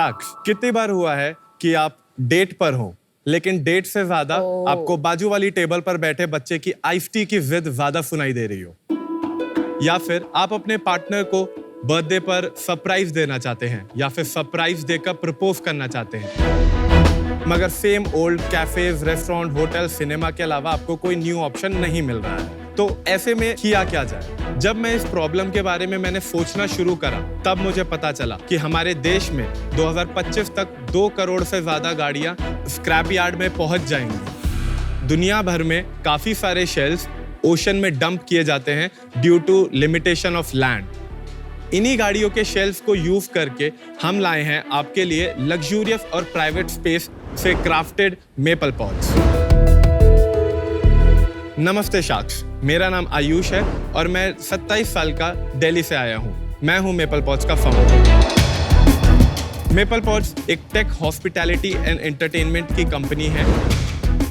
Sacks, कितनी बार हुआ है कि आप डेट पर हो लेकिन डेट से ज्यादा आपको बाजू वाली टेबल पर बैठे बच्चे की आइस टी की जिद ज्यादा सुनाई दे रही हो, या फिर आप अपने पार्टनर को बर्थडे पर सरप्राइज देना चाहते हैं या फिर सरप्राइज देकर प्रपोज करना चाहते हैं, मगर same old cafes, restaurant, hotel, cinema के अलावा आपको कोई न्यू ऑप्शन नहीं मिल रहा है। तो ऐसे में किया क्या जाए? जब मैं इस प्रॉब्लम के बारे में मैंने सोचना शुरू करा, तब मुझे पता चला कि हमारे देश में 2025 तक 2 करोड़ से ज्यादा गाड़ियां स्क्रैप यार्ड में पहुंच जाएंगी। दुनिया भर में काफी सारे शेल्स ओशन में डंप किए जाते हैं due to limitation of land. इन्हीं गाड़ियों के शेल्फ को यूज करके हम लाए हैं आपके लिए लग्जूरियस और प्राइवेट स्पेस से क्राफ्टेड मेपल पॉड्स। नमस्ते शाक्स, मेरा नाम आयुष है और मैं 27 साल का दिल्ली से आया हूँ। मैं हूँ मेपल पॉड्स का फाउंडर। मेपल पॉड्स एक टेक, हॉस्पिटैलिटी एंड एंटरटेनमेंट की कंपनी है।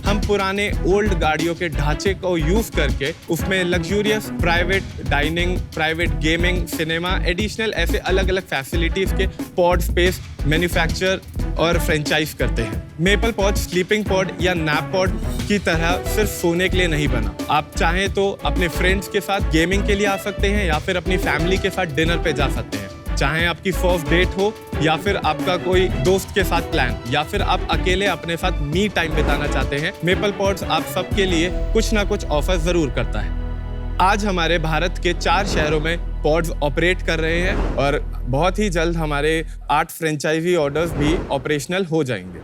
हम पुराने ओल्ड गाड़ियों के ढांचे को यूज करके उसमें luxurious private dining, private gaming, cinema, additional ऐसे अलग अलग फैसिलिटीज के पॉड स्पेस मैन्युफैक्चर और फ्रेंचाइज करते हैं। मेपल पॉड स्लीपिंग पॉड या नैप पॉड की तरह सिर्फ सोने के लिए नहीं बना। आप चाहें तो अपने फ्रेंड्स के साथ गेमिंग के लिए आ सकते हैं या फिर अपनी फैमिली के साथ डिनर पे जा सकते हैं। चाहे आपकी फर्स्ट डेट हो या फिर आपका कोई दोस्त के साथ प्लान, या फिर आप अकेले अपने साथ मी टाइम बिताना चाहते हैं, मेपल पॉड्स आप सबके लिए कुछ ना कुछ ऑफर जरूर करता है। आज हमारे भारत के 4 शहरों में पॉड्स ऑपरेट कर रहे हैं और बहुत ही जल्द हमारे 8 फ्रेंचाइजी ऑर्डर्स भी ऑपरेशनल हो जाएंगे।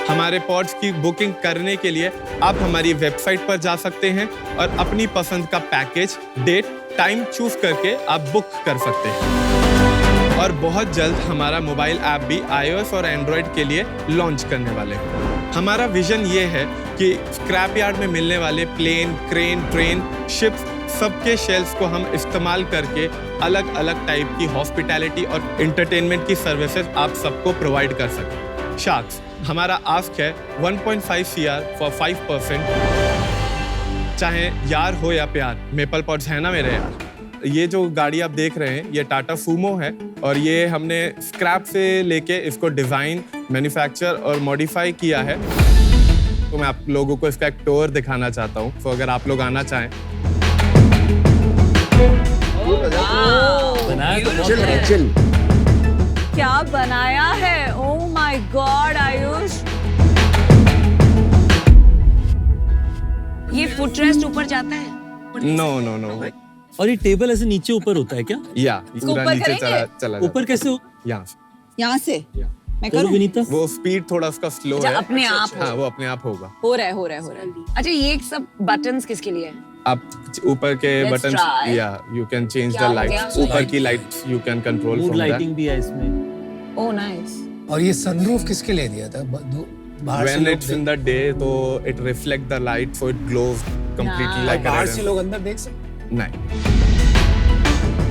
हमारे पॉड्स की बुकिंग करने के लिए आप हमारी वेबसाइट पर जा सकते हैं और अपनी पसंद का पैकेज, डेट, टाइम चूज करके आप बुक कर सकते हैं। और बहुत जल्द हमारा मोबाइल ऐप भी iOS और एंड्रॉइड के लिए लॉन्च करने वाले हैं। हमारा विजन ये है कि स्क्रैप यार्ड में मिलने वाले प्लेन, क्रेन, ट्रेन, शिप्स, सबके शेल्स को हम इस्तेमाल करके अलग अलग टाइप की हॉस्पिटैलिटी और एंटरटेनमेंट की सर्विसेज आप सबको प्रोवाइड कर सकें। शाक्स, हमारा आस्क है 1.5 CR फॉर 5%। चाहे यार हो या प्यार, मेपल पॉड्स है ना मेरे यार। ये जो गाड़ी आप देख रहे हैं ये टाटा सूमो है और ये हमने स्क्रैप से लेके इसको डिज़ाइन, मैन्युफैक्चर और मॉडिफाई किया है। तो मैं आप लोगों को इसका एक टूर दिखाना चाहता हूँ, तो अगर आप लोग आना चाहें। चिल। क्या बनाया है? ओह माय गॉड आयुष, ये फुटरेस्ट ऊपर जाता है? नो। और ये टेबल ऐसे नीचे ऊपर होता है क्या? या पूरा नीचे चला ऊपर कैसे हो? यहाँ से मैं करूँ करूँ? विनीता? वो स्पीड थोड़ा उसका स्लो है। अपने आप हाँ, वो अपने आप होगा। हो रहा है। अच्छा, ये सब बटन्स किसके लिए है? आप ऊपर के Let's बटन, try. या यू कैन चेंज क्या द हो लाइट। गया? ऊपर की light you can control mood from lighting भी है इसमें। Oh nice. और ये सनरूफ किसके लिए दिया था? बाहर से When लोग it's in the day, तो it reflect the light, so it glows completely like a बाहर red. से लोग अंदर देख सकते? नहीं।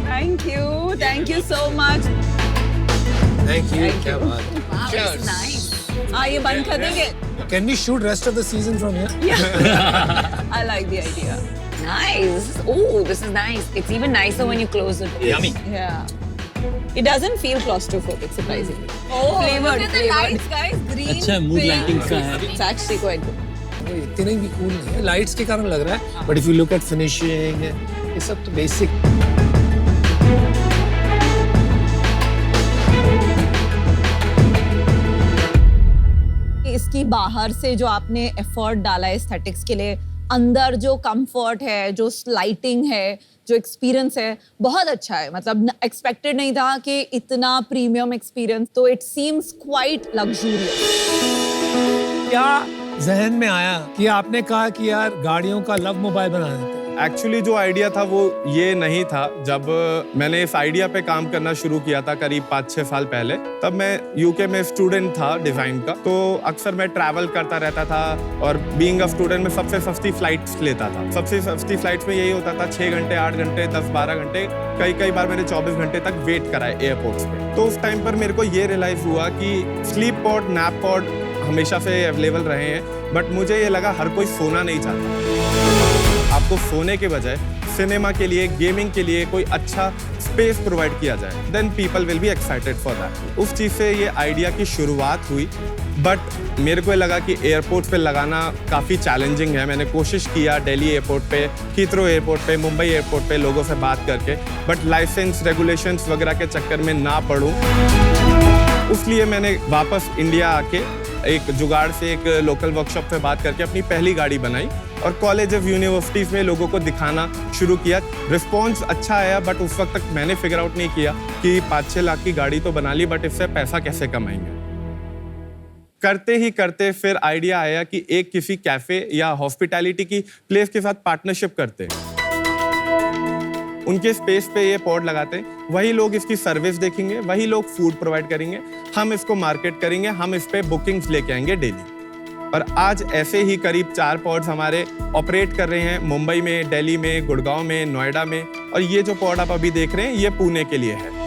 Thank you so much. Thank you. क्या बात है। नाइस। हाँ, ये बंद कर देंगे? Can we shoot rest of the season from here? I like the idea. Nice. Oh, this is nice. It's even nicer when you close it. Yummy. Yeah. It doesn't feel claustrophobic, surprisingly. Oh, Look at the lights, guys. Green, अच्छा, mood pink. Lighting का है। It's actually quite good. वो इतने भी cool नहीं है, lights के कारण लग रहा है। But if you look at finishing, ये सब तो basic। इसकी बाहर से जो आपने एफर्ट डाला है एस्थेटिक्स के लिए, अंदर जो कंफर्ट है, जो लाइटिंग है, जो एक्सपीरियंस है, बहुत अच्छा है। मतलब एक्सपेक्टेड नहीं था कि इतना प्रीमियम एक्सपीरियंस। तो इट सीम्स क्वाइट लग्जूरियस। क्या जहन में आया कि आपने कहा कि यार गाड़ियों का लव मोबाइल बना देते हैं? एक्चुअली जो आइडिया था वो ये नहीं था। जब मैंने इस आइडिया पे काम करना शुरू किया था करीब 5-6 साल पहले, तब मैं यूके में स्टूडेंट था डिजाइन का। तो अक्सर मैं ट्रैवल करता रहता था और बीइंग अ स्टूडेंट में सबसे सस्ती फ्लाइट्स लेता था। सबसे सस्ती फ्लाइट्स में यही होता था 6 घंटे, 8 घंटे, 10-12 घंटे, कई बार मैंने 24 घंटे तक वेट करा है एयरपोर्ट्स पे। तो उस टाइम पर मेरे को ये रियलाइज हुआ कि स्लीप पॉड, नैप पॉड हमेशा से अवेलेबल रहे हैं, बट मुझे ये लगा हर कोई सोना नहीं चाहता। आपको सोने के बजाय सिनेमा के लिए, गेमिंग के लिए कोई अच्छा स्पेस प्रोवाइड किया जाए, then people will be excited for that. उस चीज़ से ये आइडिया की शुरुआत हुई, बट मेरे को लगा कि एयरपोर्ट पे लगाना काफ़ी चैलेंजिंग है। मैंने कोशिश किया दिल्ली एयरपोर्ट पे, हीथ्रो एयरपोर्ट पे, मुंबई एयरपोर्ट पे लोगों से बात करके, बट लाइसेंस रेगुलेशंस वगैरह के चक्कर में ना पड़ूं, इसलिए मैंने वापस इंडिया आके एक जुगाड़ से एक लोकल वर्कशॉप पे बात करके अपनी पहली गाड़ी बनाई और कॉलेज ऑफ यूनिवर्सिटीज़ में लोगों को दिखाना शुरू किया। रिस्पॉन्स अच्छा आया, बट उस वक्त तक मैंने फिगर आउट नहीं किया कि 5-6 लाख की गाड़ी तो बना ली, बट इससे पैसा कैसे कमाएंगे। करते ही करते फिर आइडिया आया कि एक किसी कैफ़े या हॉस्पिटैलिटी की प्लेस के साथ पार्टनरशिप करते हैं, उनके स्पेस पे ये पॉड लगाते हैं, वही लोग इसकी सर्विस देखेंगे, वही लोग फूड प्रोवाइड करेंगे, हम इसको मार्केट करेंगे, हम इस पे बुकिंग्स लेके आएंगे डेली। और आज ऐसे ही करीब 4 पॉड्स हमारे ऑपरेट कर रहे हैं मुंबई में, दिल्ली में, गुड़गांव में, नोएडा में, और ये जो पॉड आप अभी देख रहे हैं ये पुणे के लिए है।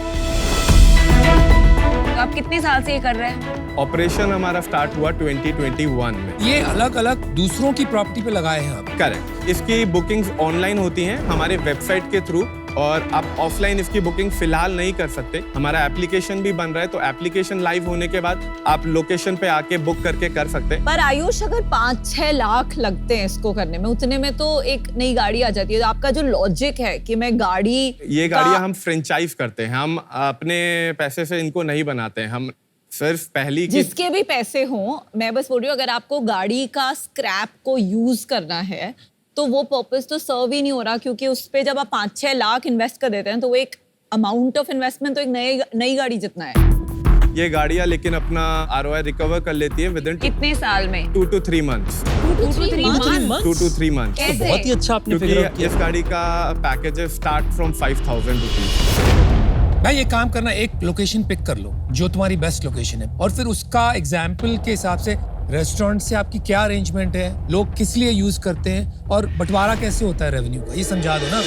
तो आप कितने साल से ये कर रहे हैं? ऑपरेशन हमारा स्टार्ट हुआ 2021 में। ये अलग अलग दूसरों की प्रॉपर्टी पे लगाए हैं आप? करेक्ट। इसकी बुकिंग्स ऑनलाइन होती हैं हमारे वेबसाइट के थ्रू, और आप ऑफलाइन इसकी बुकिंग फिलहाल नहीं कर सकते। हमारा एप्लीकेशन भी बन रहा है, तो एप्लीकेशन लाइव होने के बाद आप लोकेशन पे आके बुक करके कर सकते हैं। पर आयुष, अगर 5-6 लाख लगते हैं इसको करने में, उतने में तो एक नई गाड़ी आ जाती है। तो आपका जो लॉजिक है कि मैं गाड़ी, ये गाड़ियां हम फ्रेंचाइज करते हैं, हम अपने पैसे से इनको नहीं बनाते हैं, हम सिर्फ पहली की जिसके भी पैसे हों। मैं बस बोल रही हूँ, अगर आपको गाड़ी का स्क्रैप को यूज करना है तो वो पर्पस तो सर्व ही नहीं हो रहा, क्योंकि उस पे जब आप 5-6 लाख इन्वेस्ट कर देते हैं तो वो एक अमाउंट ऑफ इन्वेस्टमेंट तो एक नई गाड़ी जितना है। ये गाड़ियां लेकिन अपना ROI रिकवर कर लेती है विद इन कितने साल में? 2 to 3 months। 2 to 3 months? 2 to 3 months। कैसे? बहुत ही अच्छा आपने फिगर आउट क्योंकि किया। इस गाड़ी का पैकेज स्टार्ट फ्रॉम 5,000 रुपीज। भाई, ये काम करना, एक लोकेशन पिक कर लो जो तुम्हारी बेस्ट लोकेशन है, और फिर उसका एग्जाम्पल के हिसाब से रेस्टोरेंट से आपकी क्या अरेंजमेंट है, लोग किस लिए यूज करते हैं, और बंटवारा कैसे होता है रेवेन्यू का, ये समझा दो ना।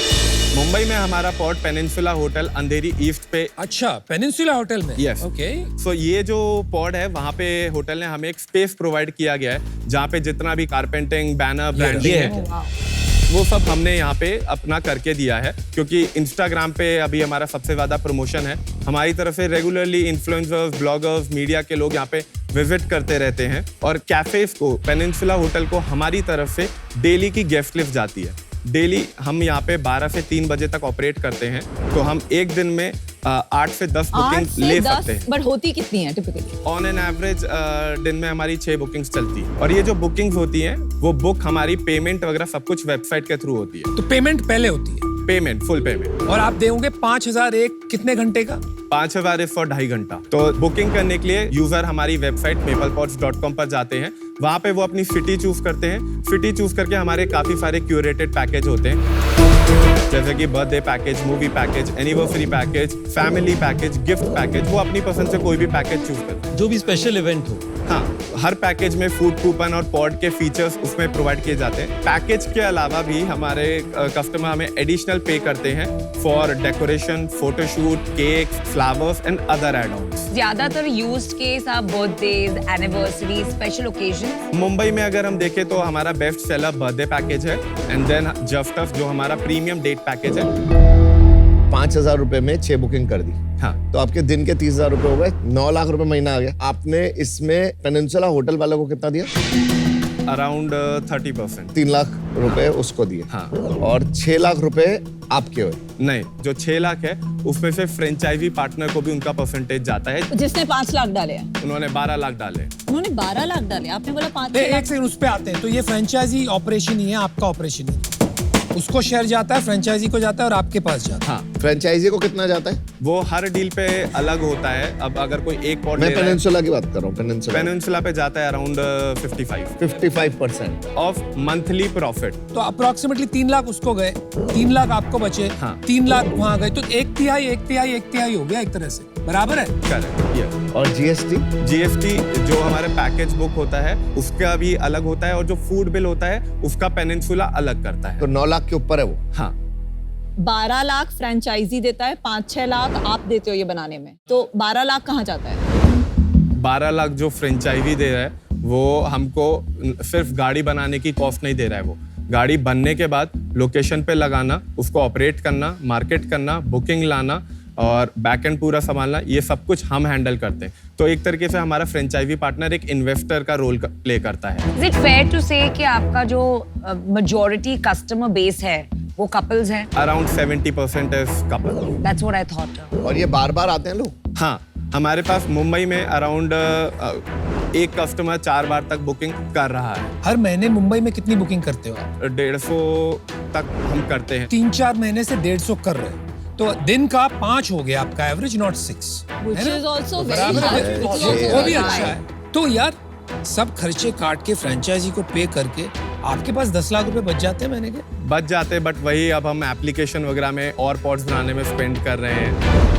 मुंबई में हमारा पॉड पेनिनसुला होटल अंधेरी ईस्ट पे। अच्छा, पेनिनसुला होटल में? Yes। ओके। सो ये जो पॉड है, वहाँ पे होटल ने हमें एक स्पेस प्रोवाइड किया गया है जहाँ पे जितना भी कारपेंटिंग, बैनर, ब्रांडिंग है, वो सब हमने यहाँ पे अपना करके दिया है। क्योंकि इंस्टाग्राम पे अभी हमारा सबसे ज़्यादा प्रमोशन है, हमारी तरफ से रेगुलरली इन्फ्लुएंसर्स, ब्लॉगर्स, मीडिया के लोग यहाँ पे विजिट करते रहते हैं, और कैफेज को, पेनिनसुला होटल को हमारी तरफ से डेली की गेस्ट लिस्ट जाती है। डेली हम यहाँ पे 12 से 3 बजे तक ऑपरेट करते हैं, तो हम एक दिन में 8 से 10 बुकिंग ले सकते हैं। बट होती कितनी है टिपिकली? ऑन एन एवरेज दिन में हमारी 6 बुकिंग्स चलती है, और ये जो बुकिंग्स होती हैं वो बुक हमारी पेमेंट वगैरह सब कुछ वेबसाइट के थ्रू होती है। तो पेमेंट पहले होती है? Payment, full payment. और आप देंगे 5,000 एक कितने घंटे का? 5,000 फॉर 2.5 घंटा। तो बुकिंग करने के लिए यूजर हमारी वेबसाइट maplepods.com पर जाते हैं, वहाँ पे वो अपनी सिटी चूज करते हैं। सिटी चूज करके हमारे काफी सारे क्यूरेटेड पैकेज होते हैं, जैसे कि birthday package, movie package, anniversary package, family package, gift package. वो अपनी पसंद से कोई भी पैकेज चूज करते हैं, जो भी स्पेशल इवेंट हो। हाँ, हर पैकेज में फूड कूपन और पॉड के फीचर्स उसमें प्रोवाइड किए जाते हैं। पैकेज के अलावा भी हमारे कस्टमर हमें एडिशनल पे करते हैं for decoration, photoshoot, cake, flowers and other add ons. ज्यादातर यूज्ड केस आप birthdays, anniversary, special occasion. Mumbai में अगर हम देखें तो हमारा बेस्ट सेलर बर्थडे पैकेज है, एंड देन जस्ट जो हमारा प्रीमियम डेट पैकेज है। 5,000 रुपए में 6 बुकिंग कर दी, हाँ, तो आपके दिन के 30,000 रुपए हो गए, 9 लाख रुपए महीना आ गया। आपने इसमें पेनिनसुला होटल वालों को कितना दिया? अराउंड 30%। 3 लाख रुपए उसको दिए, हाँ। और 6 लाख रुपए आपके हुए। नहीं, जो 6 लाख है उसमें से फ्रेंचाइजी पार्टनर को भी उनका परसेंटेज जाता है। जिसने 5 लाख डाले हैं, उन्होंने 12 लाख डाले। उन्होंने 12 लाख डाले, आपने बोला 5 एक लाख। सेकंड, उस पे आते हैं। तो ये फ्रेंचाइजी ऑपरेशन ही है, आपका ऑपरेशन ही। उसको शेयर जाता है, फ्रेंचाइजी को जाता है, और आपके पास जाता है। हाँ, फ्रेंचाइजी को कितना जाता है? वो हर डील पे अलग होता है। अब अगर कोई एक पॉड मैं ले रहा है, पेनिनसुला की बात कर रहा हूँ। पेनिनसुला पे जाता है अराउंड 55% ऑफ मंथली प्रॉफिट। तो अप्रोक्सीमेटली 3 लाख उसको गए, 3 लाख आपको बचे, हाँ। 3 लाख वहां गए, तो 1/3 हो गया एक तरह से, बराबर है? Correct, yes. और जीएसटी जो हमारे पैकेज बुक होता है उसका भी अलग होता है, और जो फूड बिल होता है उसका पेनिनसुला अलग करता है। तो 9 लाख के ऊपर है वो। हाँ, 12 लाख फ्रेंचाइजी देता है, 5-6 लाख आप देते हो ये बनाने में, तो 12 लाख कहाँ जाता है? 12 लाख जो फ्रेंचाइजी दे रहा है वो हमको सिर्फ गाड़ी बनाने की कॉस्ट नहीं दे रहा है, गाड़ी बनने के बाद लोकेशन पे लगाना, उसको ऑपरेट करना, मार्केट करना, बुकिंग लाना और बैक एंड पूरा संभालना, ये सब कुछ हम हैंडल करते हैं। तो एक तरीके से हमारा फ्रेंचाइजी पार्टनर एक इन्वेस्टर का रोल प्ले करता है। Is it fair to say कि आपका जो majority customer base है वो couples हैं? Around 70% is couple. That's what I thought. और ये बार बार आते हैं लोग? हाँ, हमारे पास मुंबई में अराउंड एक कस्टमर 4 बार तक बुकिंग कर रहा है। हर महीने मुंबई में कितनी बुकिंग करते हो आप? 150 तक हम करते हैं। 3-4 महीने से 150 कर रहे हो, तो दिन का 5 हो गया आपका average, not 6, Which is also very बराबर high. है, Which is also वो भी very अच्छा high. है। तो यार सब खर्चे काट के फ्रेंचाइजी को पे करके आपके पास 10 लाख रुपए बच जाते हैं महीने के। बच जाते, बट वही अब हम एप्लीकेशन वगैरह में और पॉड्स बनाने में स्पेंड कर रहे हैं।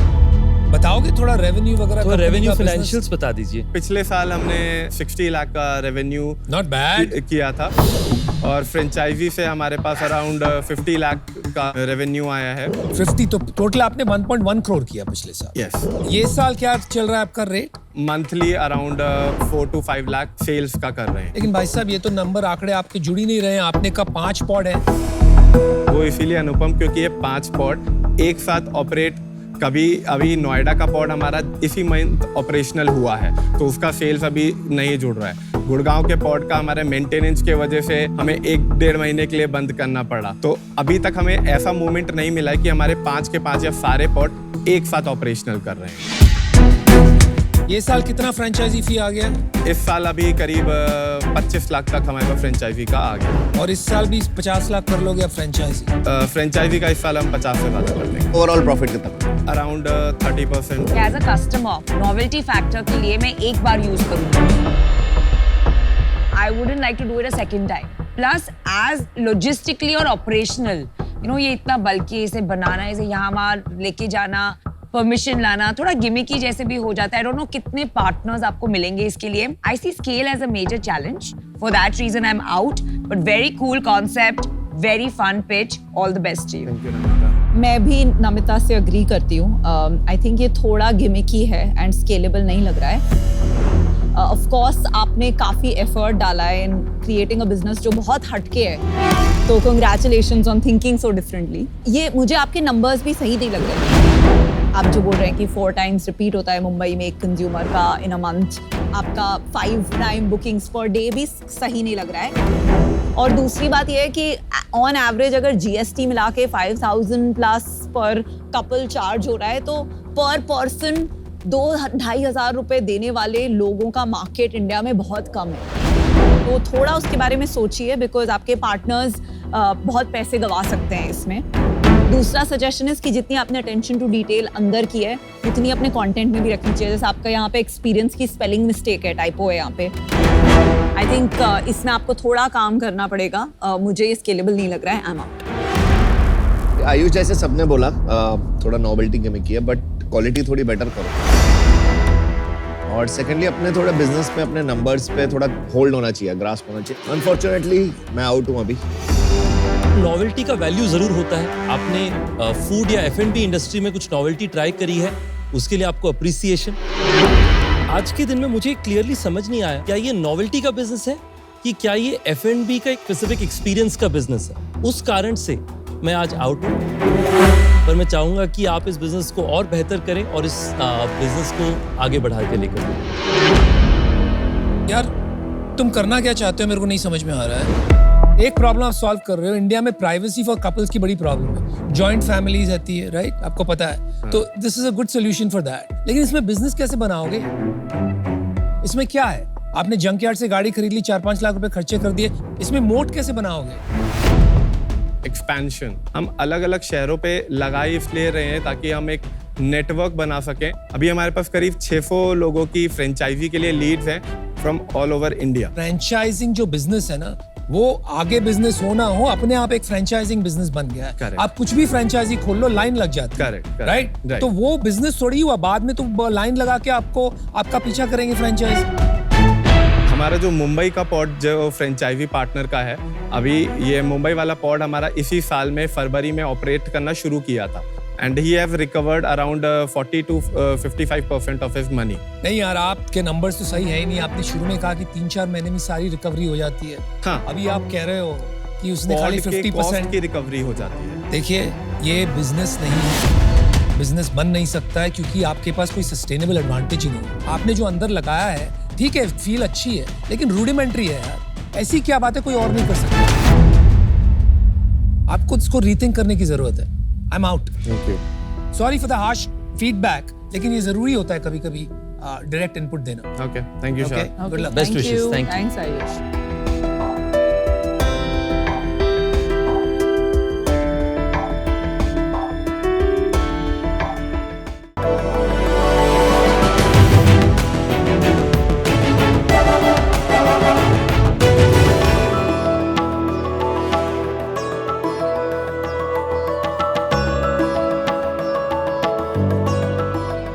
बताओगे थोड़ा रेवेन्यू वगैरह? तो रेवेन्यू फाइनेंशियल्स बता दीजिए। पिछले साल हमने 60 लाख का रेवेन्यू नॉट बैड। किया था और फ्रेंचाइजी से हमारे पास अराउंड 50 लाख का रेवेन्यू आया है। 50, तो टोटल आपने 1.1 करोड़ किया पिछले साल। यस, ये साल क्या चल रहा है आपका rate? Monthly around 4 to 5 lakh sales का कर रहे हैं। लेकिन भाई साहब ये तो नंबर आंकड़े आपके जुड़ ही नहीं रहे हैं। आपने कहा 5 पॉड है। वो इसीलिए अनुपम क्योंकि ये 5 पॉड एक साथ ऑपरेट, कभी अभी नोएडा का पॉड हमारा इसी मंथ ऑपरेशनल हुआ है तो उसका सेल्स अभी नहीं जुड़ रहा है। गुड़गांव के पॉड का हमारे मेंटेनेंस के वजह से हमें 1-1.5 महीने के लिए बंद करना पड़ा। तो अभी तक हमें ऐसा मोमेंट नहीं मिला है कि हमारे 5 के 5 या सारे पॉड एक साथ ऑपरेशनल कर रहे हैं। ये साल कितना फ्रेंचाइजी फी आ गया? इस साल अभी करीब 25 लाख तक हमारे पास फ्रेंचाइजी का आ गया। और इस साल भी 50 लाख कर लोगे आप फ्रेंचाइजी? फ्रेंचाइजी का इस साल हम 50 से ज़्यादा कर लेंगे। ओवरऑल प्रॉफिट कितना? Around 30%। As a customer, novelty factor के लिए मैं एक बार यूज करूँगी। I wouldn't like to do it a second time. Plus, as logistically और operational, ये इतना बल्कि इसे बनाना, इसे यहाँ वहाँ लेके जाना, परमिशन लाना थोड़ा गिमिकी जैसे भी हो जाता है। I don't know कितने पार्टनर्स आपको मिलेंगे इसके लिए। I see scale as a major challenge. For that reason, I'm out. But very cool concept, very fun pitch. All the best to you. Thank you, Namita. मैं भी नमिता से अग्री करती हूँ। आई थिंक ये थोड़ा गिमिकी है एंड स्केलेबल नहीं लग रहा है। ऑफ कोर्स आपने काफ़ी एफर्ट डाला है इन क्रिएटिंग अ बिजनेस जो बहुत हटके है, तो congratulations on thinking so differently. ये मुझे आपके नंबर्स भी सही नहीं लग रहे। आप जो बोल रहे हैं कि 4 times रिपीट होता है मुंबई में एक कंज्यूमर का इन अ मंथ, आपका 5 time बुकिंग्स पर डे भी सही नहीं लग रहा है। और दूसरी बात यह है कि ऑन एवरेज अगर जीएसटी मिला के 5,000 प्लस पर कपल चार्ज हो रहा है तो पर पर्सन 2-2.5 हज़ार रुपए देने वाले लोगों का मार्केट इंडिया में बहुत कम है। तो थोड़ा उसके बारे में सोचिए, बिकॉज आपके पार्टनर्स बहुत पैसे गंवा सकते हैं इसमें। दूसरा सजेशन है कि जितनी आपने अटेंशन टू डिटेल अंदर की है उतनी अपने कंटेंट में भी रखनी चाहिए। जैसे आपका यहाँ पे एक्सपीरियंस की स्पेलिंग मिस्टेक है, टाइपो है यहाँ पे। आई थिंक इसमें आपको थोड़ा काम करना पड़ेगा। मुझे ये स्केलेबल नहीं लग रहा है। I am out. आयुष जैसे सबने बोला थोड़ा नॉवेल्टी गिमिक की है, बट क्वालिटी थोड़ी बेटर करो। और सेकेंडली अपने थोड़ा बिजनेस पे अपने नंबर्स पे थोड़ा होल्ड होना चाहिए, ग्रास्प होना चाहिए। अनफॉर्चुनेटली मैं आउट हूँ अभी। नॉवेल्टी का वैल्यू जरूर होता है। आपने फूड या F&B इंडस्ट्री में कुछ नॉवेल्टी ट्राई करी है, उसके लिए आपको अप्रिसिएशन। आज के दिन में मुझे क्लियरली समझ नहीं आया क्या ये नॉवेल्टी का बिजनेस है कि क्या ये F&B का एक स्पेसिफिक एक्सपीरियंस का बिजनेस है। उस कारण से मैं आज आउट हूँ, पर मैं चाहूंगा कि आप इस बिजनेस को और बेहतर करें और इस बिजनेस को आगे बढ़ा के लेकर यार तुम करना क्या चाहते हो मेरे को नहीं समझ में आ रहा है। एक प्रॉब्लम आप सॉल्व कर रहे हो। इंडिया में प्राइवेसी फॉर कपल्स की बड़ी प्रॉब्लम है। जॉइंट फैमिलीज रहती है, राइट? आपको पता है। तो this is a good solution for that. लेकिन इसमें बिजनेस कैसे बनाओगे? इसमें क्या है? आपने जंकयार्ड से गाड़ी खरीद ली, 4-5 लाख रुपए खर्चे कर दिए, इसमें मोट कैसे बनाओगे? एक्सपेंशन हम अलग अलग शहरों पे लगाए इसलिए रहे हैं ताकि हम एक नेटवर्क बना सकें। अभी हमारे पास करीब 600 लोगों की फ्रेंचाइजी के लिए लीड्स हैं from all over India. Franchising जो बिजनेस है ना, वो आगे बिजनेस हो ना हो, अपने आप एक फ्रेंचाइजिंग बिजनेस बन गया है। Correct. आप कुछ भी फ्रेंचाइजी खोल लो, लाइन लग जाती है। Correct. राइट? तो वो बिजनेस थोड़ी हुआ, बाद में तो लाइन लगा के आपका पीछा करेंगे फ्रेंचाइज। हमारा जो मुंबई का पॉड जो फ्रेंचाइजी पार्टनर का है, अभी ये मुंबई वाला पॉड हमारा इसी साल में फरवरी में ऑपरेट करना शुरू किया था and he have recovered around 40 to 55% of his money. नहीं यार, आपके नंबर्स तो सही है ही नहीं। आपने शुरू में कहा कि 3-4 महीने में सारी रिकवरी हो जाती है। हाँ। अभी आप कह रहे हो कि उसने खाली Pod के 50% cost की रिकवरी हो जाती है। देखिए ये बिजनेस नहीं है, बिजनेस बन नहीं सकता है क्योंकि आपके पास कोई सस्टेनेबल एडवांटेज ही नहीं है। आपने जो अंदर लगाया है ठीक है, फील अच्छी है, लेकिन रूडिमेंट्री है यार। ऐसी क्या बात है कोई और नहीं कर सकता। आपको इसको रीथिंक करने की जरूरत है। I am out. Thank you. Sorry for the harsh feedback, लेकिन ये जरूरी होता है कभी कभी डायरेक्ट इनपुट देना। Okay, thank you Okay? Sir. Good luck. Best Thank wishes. you. Thank you. Thanks, Ayush.